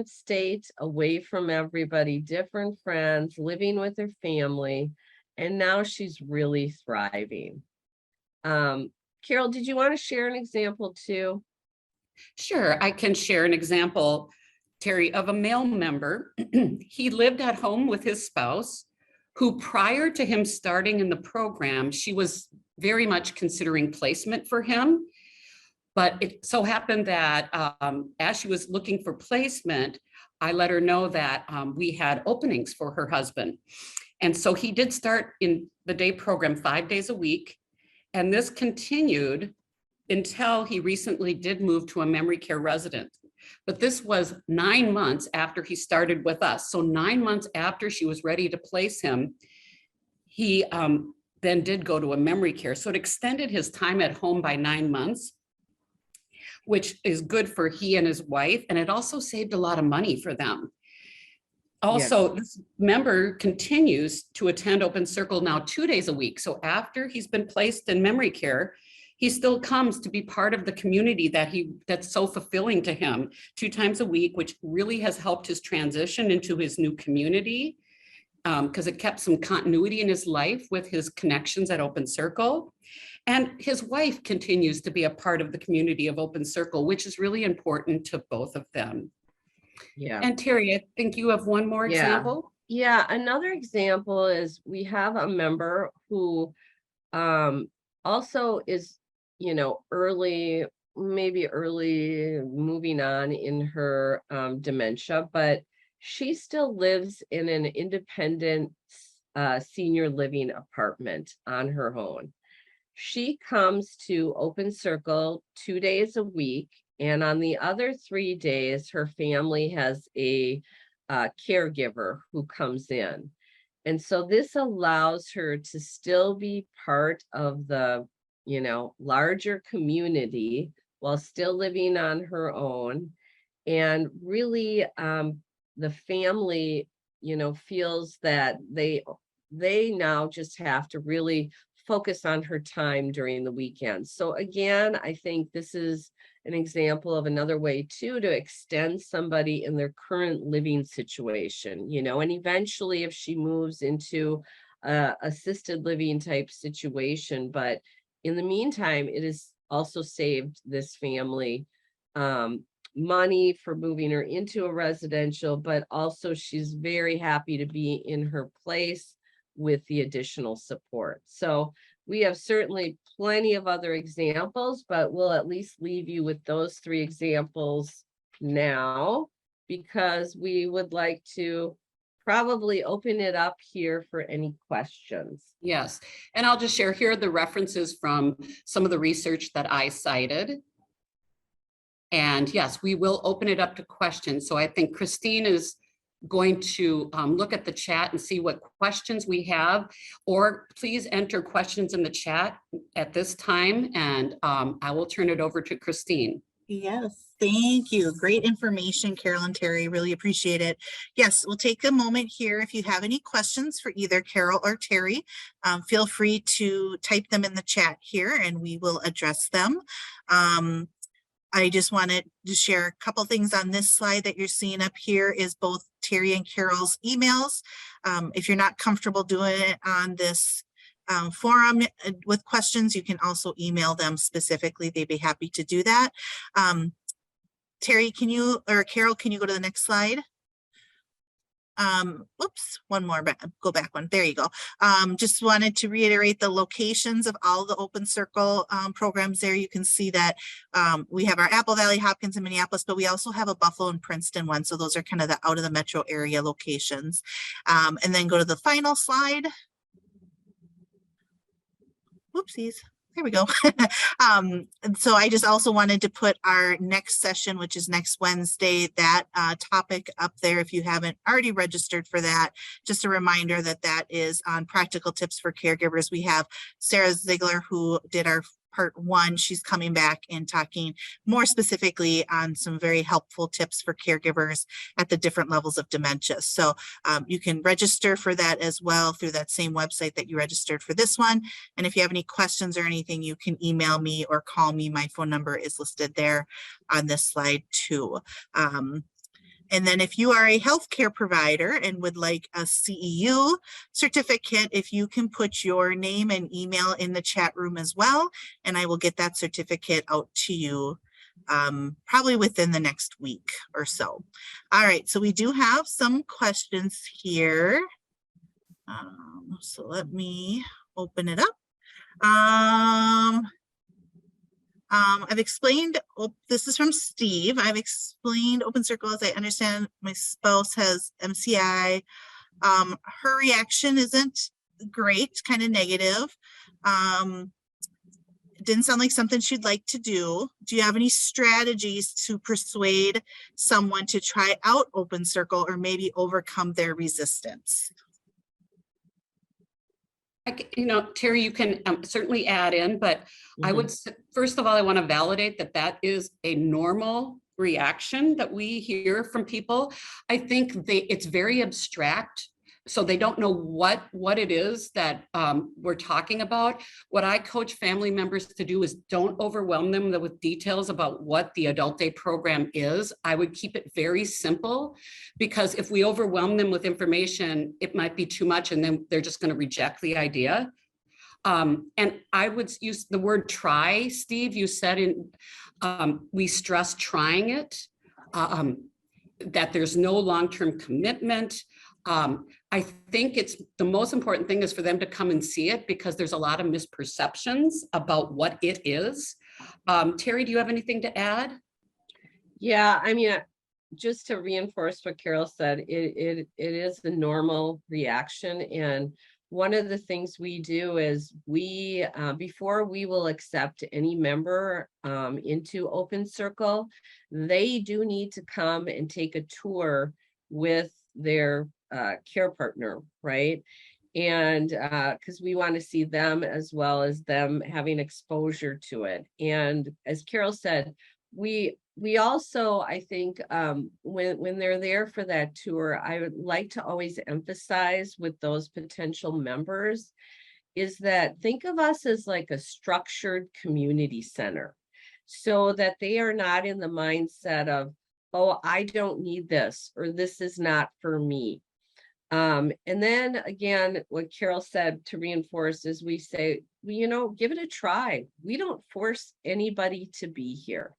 state, away from everybody, different friends, living with her family, and now she's really thriving. Carol, did you want to share an example too? Sure, I can share an example, Terry, of a male member. He lived at home with his spouse, who prior to him starting in the program, she was very much considering placement for him. But it so happened that as she was looking for placement, I let her know that we had openings for her husband. And so he did start in the day program 5 days a week. And this continued until he recently did move to a memory care resident. But this was 9 months after he started with us. So 9 months after she was ready to place him, he then did go to a memory care. So it extended his time at home by 9 months, which is good for he and his wife. And it also saved a lot of money for them. Also, this member continues to attend Open Circle now 2 days a week. So after he's been placed in memory care, He still comes to be part of the community that's so fulfilling to him 2 times a week, which really has helped his transition into his new community, because it kept some continuity in his life with his connections at Open Circle. And his wife continues to be a part of the community of Open Circle, which is really important to both of them. Yeah. And Terry, I think you have one more example. Yeah, another example is we have a member who also is, maybe early moving on in her dementia, but she still lives in an independent senior living apartment on her own. She comes to Open Circle 2 days a week, and on the other 3 days, her family has a caregiver who comes in. And so this allows her to still be part of the, larger community while still living on her own. And really, the family, feels that they now just have to really focus on her time during the weekend. So again, I think this is an example of another way too to extend somebody in their current living situation, and eventually if she moves into a assisted living type situation, but in the meantime, it has also saved this family money for moving her into a residential, but also she's very happy to be in her place with the additional support. So we have certainly plenty of other examples, but we'll at least leave you with those 3 examples now, because we would like to probably open it up here for any questions. Yes, and I'll just share here the references from some of the research that I cited. And yes, we will open it up to questions. So I think Christine is going to look at the chat and see what questions we have, or please enter questions in the chat at this time, and I will turn it over to Christine. Yes, thank you. Great information, Carol and Terry. Really appreciate it. Yes, we'll take a moment here. If you have any questions for either Carol or Terry, feel free to type them in the chat here and we will address them. I just wanted to share a couple things on this slide that you're seeing up here is both Terry and Carol's emails. If you're not comfortable doing it on this forum with questions, you can also email them specifically. They'd be happy to do that. Terry, or Carol, can you go to the next slide? Whoops, one more, go back one. There you go. Just wanted to reiterate the locations of all the Open Circle programs there. You can see that we have our Apple Valley, Hopkins, and Minneapolis, but we also have a Buffalo and Princeton one. So those are kind of the out of the metro area locations. And then go to the final slide. Whoopsies. There we go. And so I just also wanted to put our next session, which is next Wednesday, that topic up there. If you haven't already registered for that, just a reminder that that is on practical tips for caregivers. We have Sarah Ziegler, who did our part 1. She's coming back and talking more specifically on some very helpful tips for caregivers at the different levels of dementia. So you can register for that as well through that same website that you registered for this one. And if you have any questions or anything, you can email me or call me. My phone number is listed there on this slide too. And then if you are a healthcare provider and would like a CEU certificate, if you can put your name and email in the chat room as well, and I will get that certificate out to you probably within the next week or so. All right, so we do have some questions here. So let me open it up. I've explained, this is from Steve. I've explained Open Circle as I understand. My spouse has MCI. Her reaction isn't great, kind of negative. It didn't sound like something she'd like to do. Do you have any strategies to persuade someone to try out Open Circle or maybe overcome their resistance? Terry, you can certainly add in, but I would, first of all, I want to validate that that is a normal reaction that we hear from people. I think it's very abstract. so they don't know what it is that we're talking about. What I coach family members to do is don't overwhelm them with details about what the adult day program is. I would keep it very simple, because if we overwhelm them with information, it might be too much and then they're just going to reject the idea. And I would use the word try. Steve, you said we stress trying it, that there's no long-term commitment. I think it's the most important thing is for them to come and see it, because there's a lot of misperceptions about what it is. Terry, do you have anything to add? Yeah, I mean, just to reinforce what Carol said, it is a normal reaction. And one of the things we do is we, before we will accept any member into Open Circle, they do need to come and take a tour with their care partner, right? And because we want to see them as well as them having exposure to it. And as Carol said, we also, I think, when they're there for that tour, I would like to always emphasize with those potential members is that think of us as like a structured community center, so that they are not in the mindset of, oh, I don't need this, or this is not for me. And then again, what Carol said to reinforce is we say, well, give it a try. We don't force anybody to be here.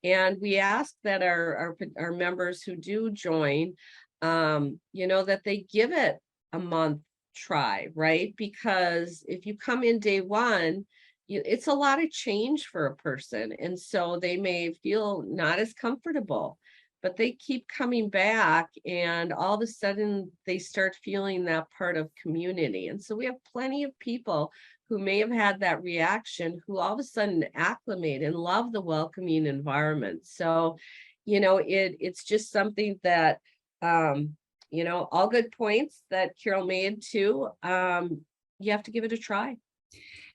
And we ask that our members who do join, that they give it a month try, right? Because if you come in day one, it's a lot of change for a person. And so they may feel not as comfortable, but they keep coming back, and all of a sudden they start feeling that part of community. And so we have plenty of people who may have had that reaction, who all of a sudden acclimate and love the welcoming environment. So, it's just something that, all good points that Carol made too. You have to give it a try.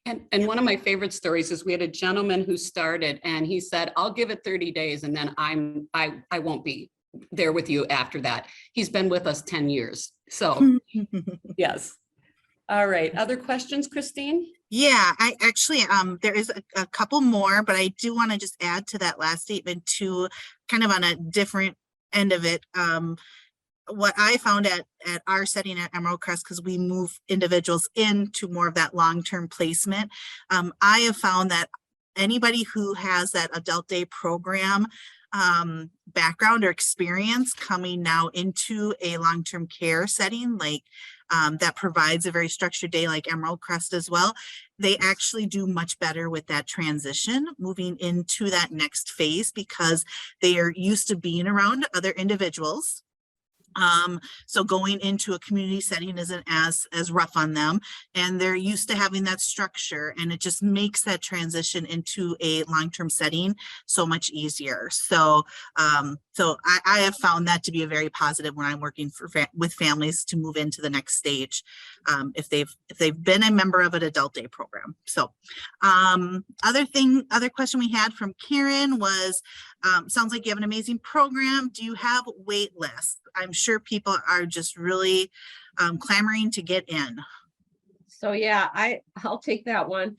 And one of my favorite stories is we had a gentleman who started and he said, I'll give it 30 days and then I won't be there with you after that. He's been with us 10 years. So yes. All right. Other questions, Christine? Yeah, I actually, there is a couple more, but I do want to just add to that last statement too, kind of on a different end of it. What I found at our setting at Emerald Crest, because we move individuals into more of that long-term placement, I have found that anybody who has that adult day program background or experience coming now into a long-term care setting, like that provides a very structured day like Emerald Crest as well, they actually do much better with that transition moving into that next phase, because they are used to being around other individuals. So going into a community setting isn't as rough on them, and they're used to having that structure, and it just makes that transition into a long-term setting so much easier. So I have found that to be a very positive when I'm working with families to move into the next stage, if they've been a member of an adult day program. So other question we had from Karen was, sounds like you have an amazing program. Do you have wait lists? I'm sure people are just really clamoring to get in. So yeah, I'll take that one.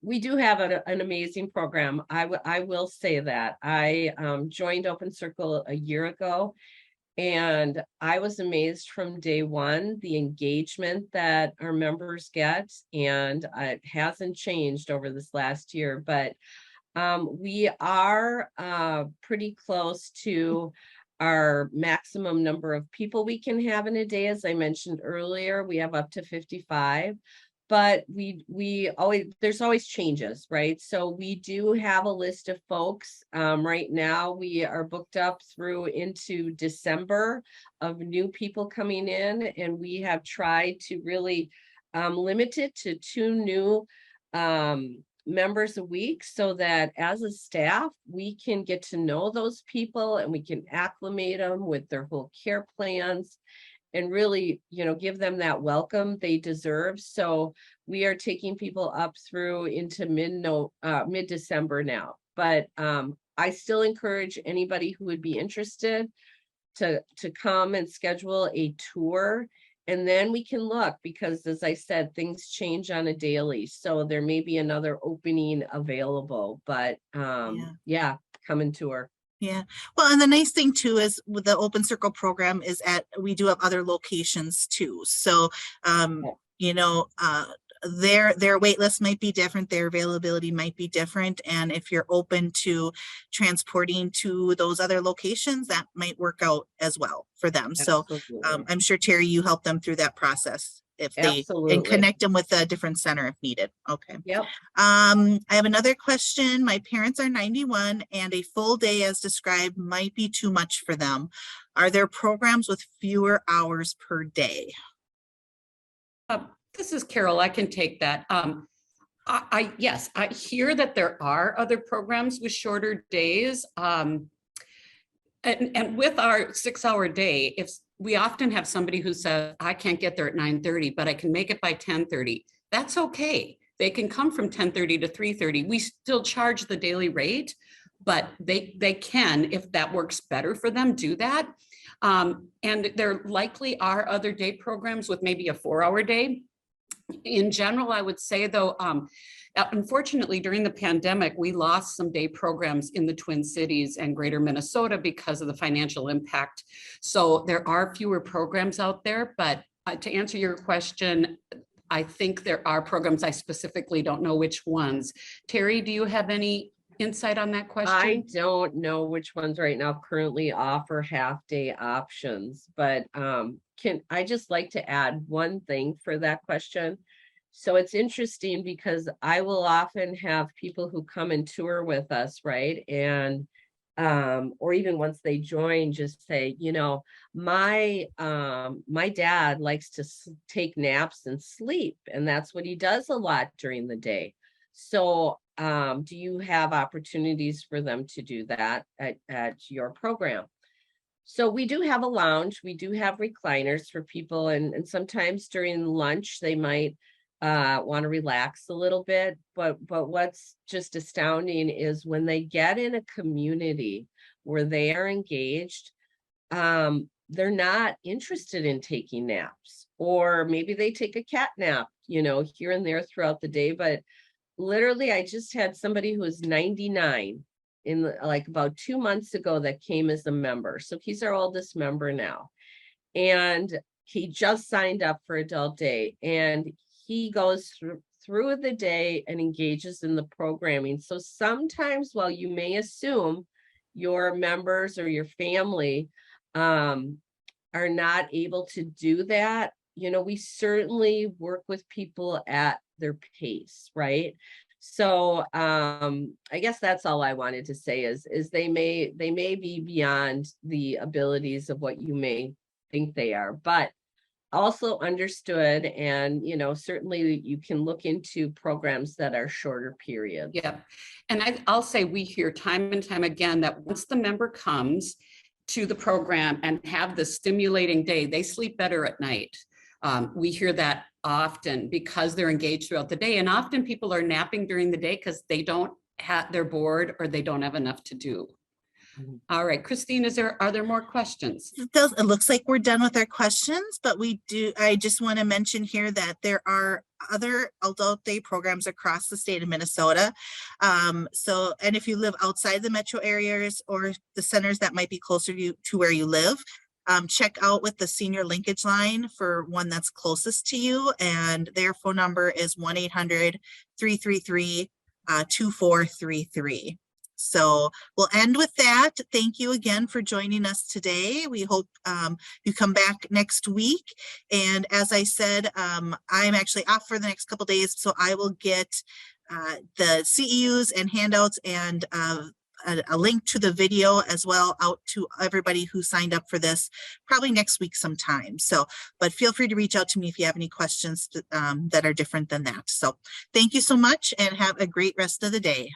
We do have an amazing program. I will say that. I joined Open Circle a year ago, and I was amazed from day one, the engagement that our members get, and it hasn't changed over this last year, but we are pretty close to our maximum number of people we can have in a day. As I mentioned earlier, we have up to 55, but there's always changes, right? So we do have a list of folks. Right now we are booked up through into December of new people coming in, and we have tried to really limit it to 2 new members a week, so that as a staff we can get to know those people and we can acclimate them with their whole care plans and really give them that welcome they deserve. So we are taking people up through into mid-December now, but I still encourage anybody who would be interested to come and schedule a tour And then we can look, because as I said, things change on a daily. So there may be another opening available, but yeah, come and tour. Yeah. Well, and the nice thing too is with the Open Circle program is we do have other locations too. So, you know, their wait list might be different, their availability might be different. And if you're open to transporting to those other locations, that might work out as well for them. So Absolutely. I'm sure Terry, you help them through that process if and Absolutely. connect them with a different center if needed. Okay. Yep. I have another question. My parents are 91 and a full day as described might be too much for them. Are there programs with fewer hours per day? This is Carol. I can take that. Yes, I hear that there are other programs with shorter days. And with our 6-hour day, if we often have somebody who says, I can't get there at 9:30, but I can make it by 10:30. That's okay. They can come from 10:30 to 3:30. We still charge the daily rate, but they can, if that works better for them, do that. And there likely are other day programs with maybe a 4-hour day. In general, I would say though, unfortunately, during the pandemic, we lost some day programs in the Twin Cities and greater Minnesota because of the financial impact. So there are fewer programs out there, but to answer your question, I think there are programs. I specifically don't know which ones. Terry, do you have any insight on that question? I don't know which ones right now currently offer half-day options, but can I just like to add one thing for that question? So it's interesting because I will often have people who come and tour with us, right? And or even once they join, just say, you know, my dad likes to take naps and sleep, and that's what he does a lot during the day. So do you have opportunities for them to do that at your program? So we do have a lounge, we do have recliners for people, and sometimes during lunch they might want to relax a little bit. But what's just astounding is when they get in a community where they are engaged, they're not interested in taking naps, or maybe they take a cat nap, you know, here and there throughout the day. But literally, I just had somebody who was 99 in like about 2 months ago that came as a member. So he's our oldest member now. And he just signed up for adult day, and he goes through the day and engages in the programming. So sometimes, while you may assume your members or your family are not able to do that, you know, we certainly work with people at their pace, right? So I guess that's all I wanted to say is they may be beyond the abilities of what you may think they are, but also understood. And, you know, certainly you can look into programs that are shorter periods. Yeah. And I'll say we hear time and time again that once the member comes to the program and have the stimulating day, they sleep better at night. We hear that often because they're engaged throughout the day. And often people are napping during the day because they're bored or they don't have enough to do. All right, Christine, are there more questions? It looks like we're done with our questions, but I just want to mention here that there are other adult day programs across the state of Minnesota. And if you live outside the metro areas or the centers that might be closer to where you live, check out with the senior linkage line for one that's closest to you. And their phone number is 1-800-333-2433. So we'll end with that. Thank you again for joining us today. We hope you come back next week. And as I said, I'm actually off for the next couple days, so I will get the CEUs and handouts and a link to the video as well out to everybody who signed up for this probably next week sometime. So, but feel free to reach out to me if you have any questions that are different than that. So thank you so much and have a great rest of the day.